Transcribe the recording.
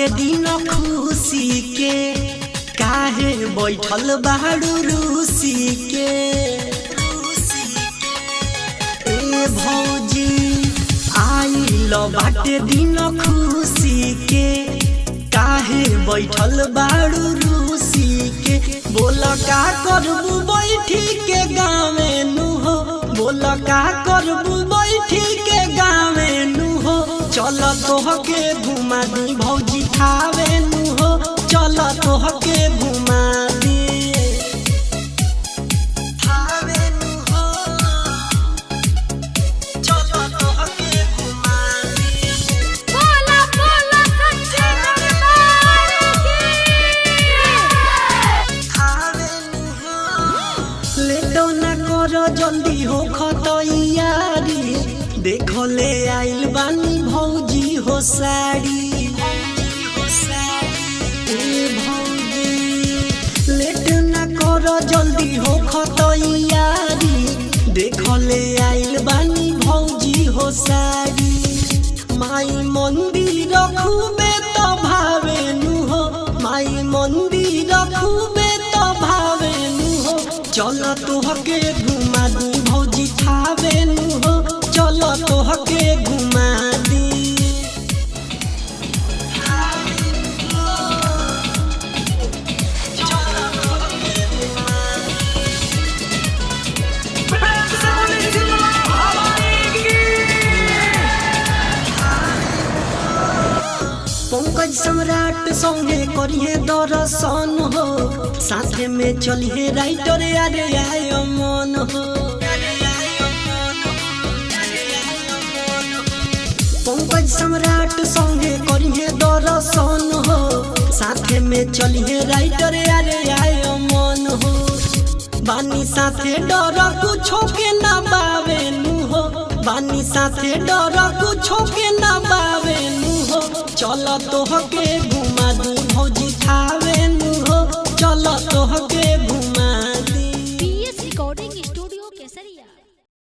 बाटे दिन खुशी के काहे बैठल बाड़ू रूसी के ए भौजी आइल बाटे दिन खुशी के काहे बैठल बाड़ू रूसी के बोल का करबू बैठी के गावे नु हो बोल का करबू बैठी के गावे नु हो चल तोहके घुमा दी भौजी खावे नु हो चल तोहके घुमा दी खावे नु हो चल तोहके घुमा दी बोला बोला सच्चे दरबार की खावे नु हो लेटो ना करो जल्दी हो खतैयारी देखो ले आइल बानी भौजी हो साड़ी ए भौजी लेट ना करो जल्दी हो खतैयारी देखो ले आइल बानी भौजी हो साड़ी माई मंदिर खूबे तो भावे नु हो माई मंदिर खूबे तो भावे नु हो चल तोहके घुमा दी भौजी खावे नु हो चल तोहके घुमा दी पंकज सम्राट संगे करिए दर्शन हो साथे में चलिए राइटर अरे आयो मन हो पंकज सम्राट संगे करिए दर्शन हो साथे में चलिए राइटर अरे आयो मन हो बानी साथे डर कुछो के ना बावे नु हो बानी साथे डर कुछो के ना बावे नु हो चल तोहके घुमा दी भौजी खावे नु हो चल तोहके